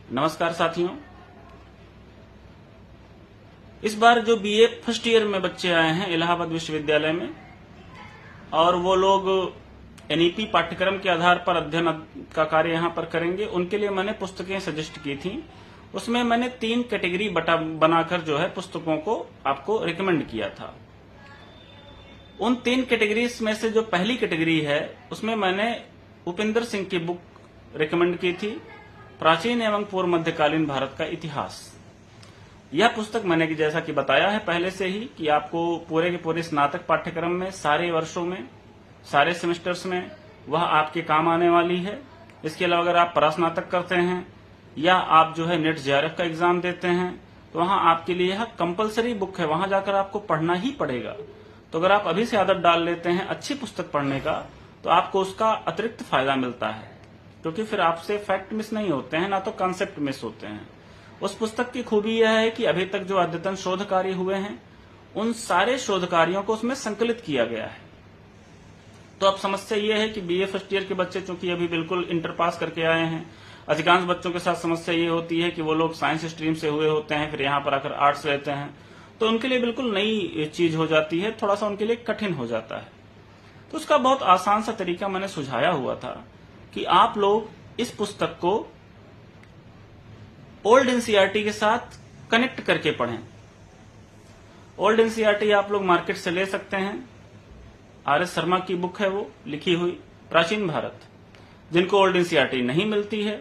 नमस्कार साथियों, इस बार जो बीए फर्स्ट ईयर में बच्चे आए हैं इलाहाबाद विश्वविद्यालय में और वो लोग एनईपी पाठ्यक्रम के आधार पर अध्ययन का कार्य यहां पर करेंगे, उनके लिए मैंने पुस्तकें सजेस्ट की थी। उसमें मैंने 3 कैटेगरी बनाकर जो है पुस्तकों को आपको रिकमेंड किया था। उन 3 कैटेगरीज में से जो पहली कैटेगरी है उसमें मैंने उपेंद्र सिंह की बुक रिकमेंड की थी, प्राचीन एवं पूर्व मध्यकालीन भारत का इतिहास। यह पुस्तक मैंने जैसा कि बताया है पहले से ही कि आपको पूरे के पूरे स्नातक पाठ्यक्रम में सारे वर्षों में सारे सेमेस्टर्स में वह आपके काम आने वाली है। इसके अलावा अगर आप परास्नातक करते हैं या आप जो है नेट जेआरएफ का एग्जाम देते हैं तो वहां आपके लिए यह कंपलसरी बुक है, वहां जाकर आपको पढ़ना ही पड़ेगा। तो अगर आप अभी से आदत डाल लेते हैं अच्छी पुस्तक पढ़ने का तो आपको उसका अतिरिक्त फायदा मिलता है, क्योंकि फिर आपसे फैक्ट मिस नहीं होते हैं, ना तो कॉन्सेप्ट मिस होते हैं। उस पुस्तक की खूबी यह है कि अभी तक जो अद्यतन शोध कार्य हुए हैं उन सारे शोध कार्यों को उसमें संकलित किया गया है। तो अब समस्या यह है कि बीए फर्स्ट ईयर के बच्चे चूंकि अभी बिल्कुल इंटर पास करके आए हैं, अधिकांश बच्चों के साथ समस्या ये होती है कि वो लोग साइंस स्ट्रीम से हुए होते हैं, फिर यहाँ पर आकर आर्ट्स लेते हैं, तो उनके लिए बिल्कुल नई चीज हो जाती है, थोड़ा सा उनके लिए कठिन हो जाता है। तो उसका बहुत आसान सा तरीका मैंने सुझाया हुआ था कि आप लोग इस पुस्तक को ओल्ड एनसीईआरटी के साथ कनेक्ट करके पढ़ें। ओल्ड एनसीईआरटी आप लोग मार्केट से ले सकते हैं, आर.एस. शर्मा की बुक है वो लिखी हुई प्राचीन भारत। जिनको ओल्ड एनसीईआरटी नहीं मिलती है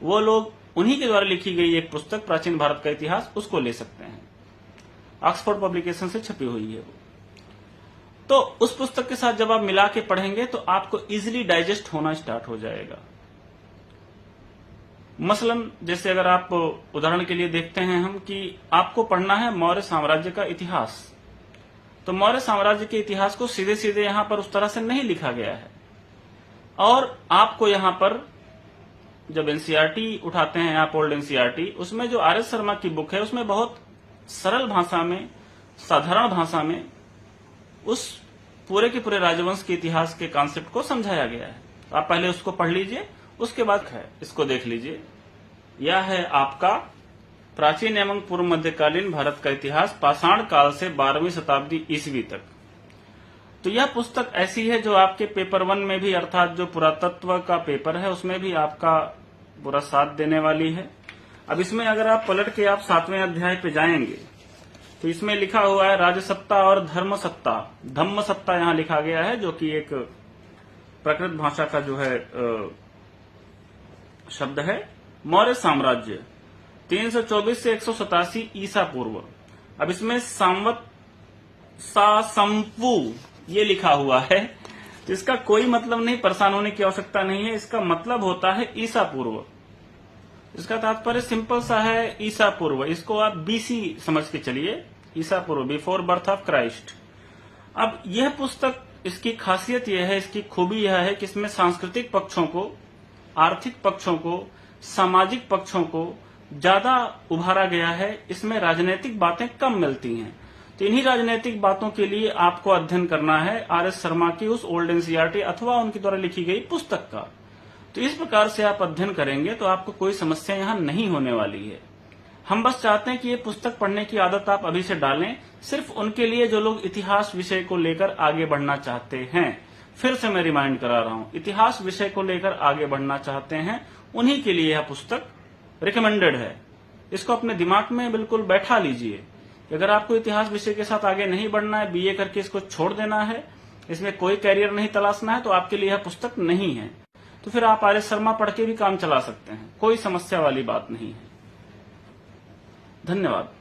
वो लोग उन्हीं के द्वारा लिखी गई एक पुस्तक प्राचीन भारत का इतिहास उसको ले सकते हैं, ऑक्सफोर्ड पब्लिकेशन से छपी हुई है वो। तो उस पुस्तक के साथ जब आप मिला के पढ़ेंगे तो आपको इजीली डाइजेस्ट होना स्टार्ट हो जाएगा। मसलन जैसे अगर आप उदाहरण के लिए देखते हैं हम कि आपको पढ़ना है मौर्य साम्राज्य का इतिहास, तो मौर्य साम्राज्य के इतिहास को सीधे सीधे यहां पर उस तरह से नहीं लिखा गया है, और आपको यहां पर जब एनसीईआरटी उठाते हैं आप ओल्ड एनसीईआरटी, उसमें जो आर.एस. शर्मा की बुक है उसमें बहुत सरल भाषा में, साधारण भाषा में उस पूरे के पूरे राजवंश के इतिहास के कॉन्सेप्ट को समझाया गया है। आप पहले उसको पढ़ लीजिए, उसके बाद है इसको देख लीजिए। यह है आपका प्राचीन एवं पूर्व मध्यकालीन भारत का इतिहास पाषाण काल से 12वीं शताब्दी ईस्वी तक। तो यह पुस्तक ऐसी है जो आपके पेपर 1 में भी, अर्थात जो पुरातत्व का पेपर है उसमें भी आपका पूरा साथ देने वाली है। अब इसमें अगर आप पलट के आप 7वें अध्याय पे जाएंगे तो इसमें लिखा हुआ है राजसत्ता और धर्म सत्ता, धम्म सत्ता यहां लिखा गया है, जो कि एक प्राकृत भाषा का जो है शब्द है। मौर्य साम्राज्य 324 से 187 ईसा पूर्व। अब इसमें संवत संपू ये लिखा हुआ है, तो इसका कोई मतलब नहीं, परेशान होने की आवश्यकता नहीं है। इसका मतलब होता है ईसा पूर्व। इसका तात्पर्य सिंपल सा है, ईसा पूर्व। इसको आप बीसी समझ के चलिए, ईसा पूर्व, बिफोर बर्थ ऑफ क्राइस्ट। अब यह पुस्तक, इसकी खासियत यह है, इसकी खूबी यह है कि इसमें सांस्कृतिक पक्षों को, आर्थिक पक्षों को, सामाजिक पक्षों को ज्यादा उभारा गया है। इसमें राजनीतिक बातें कम मिलती हैं। तो इन्हीं राजनीतिक बातों के लिए आपको अध्ययन करना है आर.एस. शर्मा की उस ओल्ड एनसीईआरटी अथवा उनके द्वारा लिखी गई पुस्तक का। तो इस प्रकार से आप अध्ययन करेंगे तो आपको कोई समस्या यहां नहीं होने वाली है। हम बस चाहते हैं कि ये पुस्तक पढ़ने की आदत आप अभी से डालें, सिर्फ उनके लिए जो लोग इतिहास विषय को लेकर आगे बढ़ना चाहते हैं। फिर से मैं रिमाइंड करा रहा हूं, इतिहास विषय को लेकर आगे बढ़ना चाहते हैं उन्हीं के लिए यह पुस्तक रिकमेंडेड है। इसको अपने दिमाग में बिल्कुल बैठा लीजिए। अगर आपको इतिहास विषय के साथ आगे नहीं बढ़ना है, बीए करके इसको छोड़ देना है, इसमें कोई कैरियर नहीं तलाशना है, तो आपके लिए यह पुस्तक नहीं है। तो फिर आप आर.एस. शर्मा पढ़ के भी काम चला सकते हैं, कोई समस्या वाली बात नहीं है। धन्यवाद।